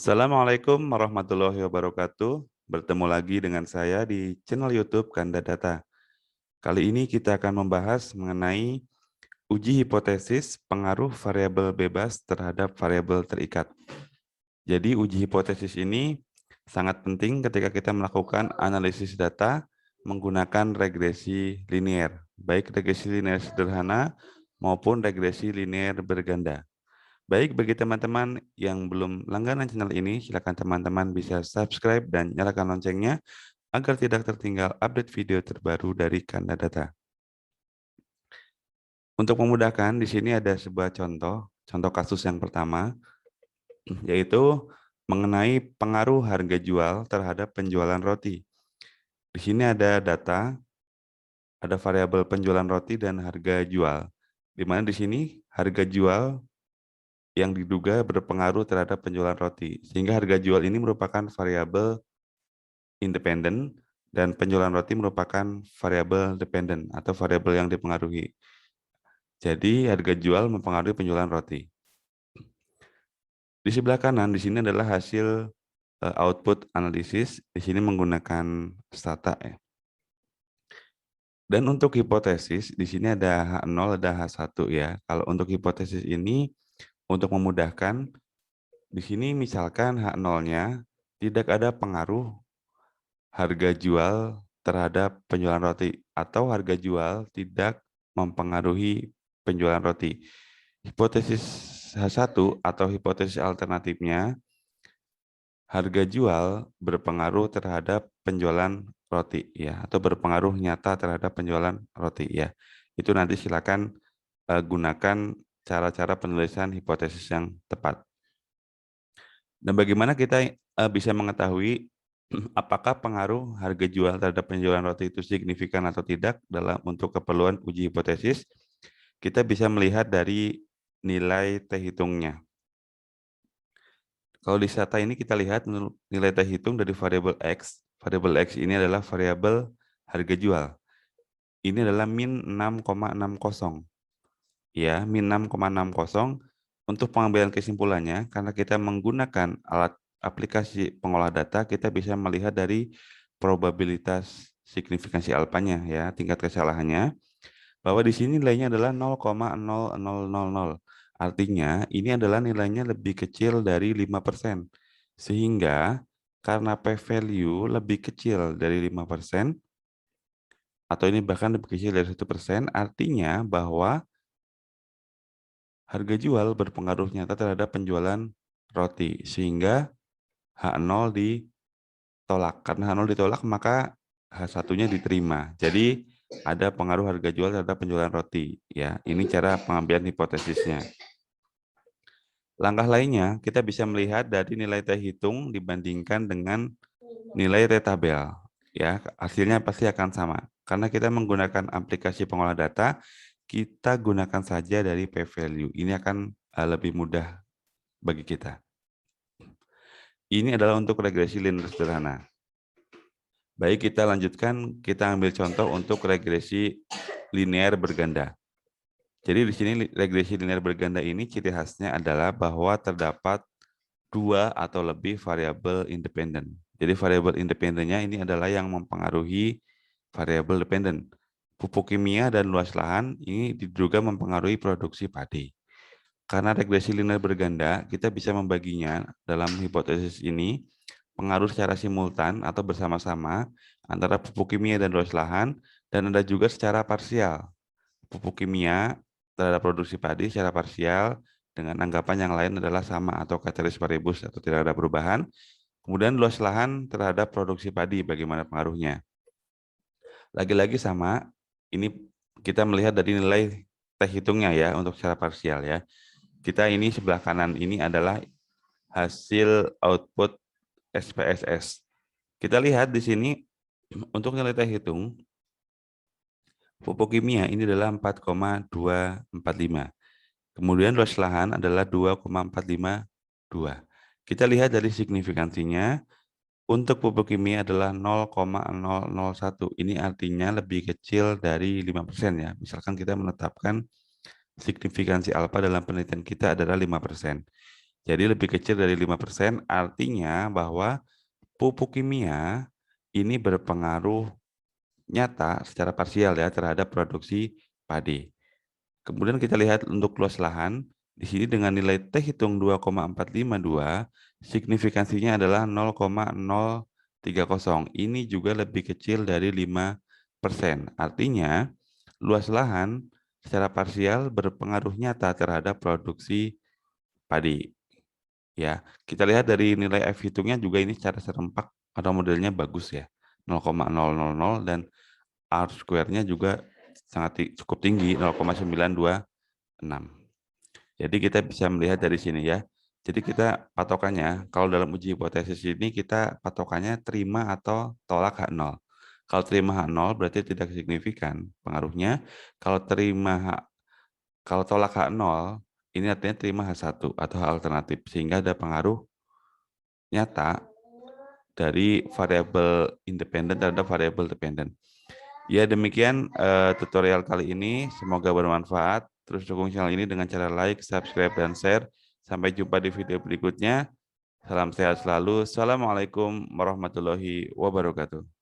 Assalamualaikum warahmatullahi wabarakatuh. Bertemu lagi dengan saya di channel YouTube Kanda Data. Kali ini kita akan membahas mengenai uji hipotesis pengaruh variabel bebas terhadap variabel terikat. Jadi uji hipotesis ini sangat penting ketika kita melakukan analisis data menggunakan regresi linear, baik regresi linear sederhana maupun regresi linear berganda. Baik, bagi teman-teman yang belum langganan channel ini, silakan teman-teman bisa subscribe dan nyalakan loncengnya agar tidak tertinggal update video terbaru dari Kanda Data. Untuk memudahkan, di sini ada sebuah contoh kasus yang pertama, yaitu mengenai pengaruh harga jual terhadap penjualan roti. Di sini ada data, ada variabel penjualan roti dan harga jual. Di mana di sini harga jual yang diduga berpengaruh terhadap penjualan roti. Sehingga harga jual ini merupakan variabel independen dan penjualan roti merupakan variabel dependen atau variabel yang dipengaruhi. Jadi harga jual mempengaruhi penjualan roti. Di sebelah kanan di sini adalah hasil output analisis. Di sini menggunakan stata ya. Dan untuk hipotesis di sini ada H0 ada H1 ya. Kalau untuk hipotesis ini untuk memudahkan di sini misalkan H0-nya tidak ada pengaruh harga jual terhadap penjualan roti atau harga jual tidak mempengaruhi penjualan roti. Hipotesis H1 atau hipotesis alternatifnya, harga jual berpengaruh terhadap penjualan roti ya atau berpengaruh nyata terhadap penjualan roti ya. Itu nanti silakan gunakan cara-cara penulisan hipotesis yang tepat. Dan bagaimana kita bisa mengetahui apakah pengaruh harga jual terhadap penjualan roti itu signifikan atau tidak dalam untuk keperluan uji hipotesis? Kita bisa melihat dari nilai T hitungnya. Kalau di data ini kita lihat nilai T hitung dari variabel X. Variabel X ini adalah variabel harga jual. Ini adalah min 6,60. Ya, min 6,60. Untuk pengambilan kesimpulannya, karena kita menggunakan alat aplikasi pengolah data, kita bisa melihat dari probabilitas signifikansi alfanya ya, tingkat kesalahannya, bahwa di sini nilainya adalah 0,0000. Artinya ini adalah nilainya lebih kecil dari 5%. Sehingga karena p-value lebih kecil dari 5%, atau ini bahkan lebih kecil dari 1%, artinya bahwa harga jual berpengaruh nyata terhadap penjualan roti, sehingga H0 ditolak. Karena H0 ditolak, maka H1-nya diterima. Jadi ada pengaruh harga jual terhadap penjualan roti. Ya, ini cara pengambilan hipotesisnya. Langkah lainnya, kita bisa melihat dari nilai T hitung dibandingkan dengan nilai T tabel. Ya, hasilnya pasti akan sama. Karena kita menggunakan aplikasi pengolah data, kita gunakan saja dari p-value. Ini akan lebih mudah bagi kita. Ini adalah untuk regresi linear sederhana. Baik, kita lanjutkan, kita ambil contoh untuk regresi linear berganda. Jadi di sini regresi linear berganda ini ciri khasnya adalah bahwa terdapat dua atau lebih variabel independen. Jadi variabel independennya ini adalah yang mempengaruhi variabel dependen. Pupuk kimia dan luas lahan ini diduga mempengaruhi produksi padi. Karena regresi linear berganda, kita bisa membaginya dalam hipotesis ini pengaruh secara simultan atau bersama-sama antara pupuk kimia dan luas lahan, dan ada juga secara parsial. Pupuk kimia terhadap produksi padi secara parsial dengan anggapan yang lain adalah sama atau ceteris paribus atau tidak ada perubahan. Kemudian luas lahan terhadap produksi padi bagaimana pengaruhnya. Lagi-lagi sama, ini kita melihat dari nilai T hitungnya ya untuk secara parsial ya. Kita ini sebelah kanan ini adalah hasil output SPSS. Kita lihat di sini untuk nilai T hitung pupuk kimia ini adalah 4,245. Kemudian luas lahan adalah 2,452. Kita lihat dari signifikansinya untuk pupuk kimia adalah 0,001. Ini artinya lebih kecil dari 5% ya. Misalkan kita menetapkan signifikansi alfa dalam penelitian kita adalah 5%. Jadi lebih kecil dari 5%, artinya bahwa pupuk kimia ini berpengaruh nyata secara parsial ya terhadap produksi padi. Kemudian kita lihat untuk luas lahan, di sini dengan nilai T hitung 2,452, signifikansinya adalah 0,030. Ini juga lebih kecil dari 5%. Artinya, luas lahan secara parsial berpengaruh nyata terhadap produksi padi. Ya, kita lihat dari nilai F hitungnya juga ini secara serempak atau modelnya bagus ya. 0,000 dan R square-nya juga cukup tinggi 0,926. Jadi kita bisa melihat dari sini ya. Jadi kita patokannya kalau dalam uji hipotesis ini kita patokannya terima atau tolak H0. Kalau terima H0 berarti tidak signifikan pengaruhnya. Kalau tolak H0 ini artinya terima H1 atau H alternatif sehingga ada pengaruh nyata dari variabel independen terhadap variabel dependen. Ya demikian tutorial kali ini, semoga bermanfaat. Terus dukung channel ini dengan cara like, subscribe, dan share. Sampai jumpa di video berikutnya. Salam sehat selalu. Assalamualaikum warahmatullahi wabarakatuh.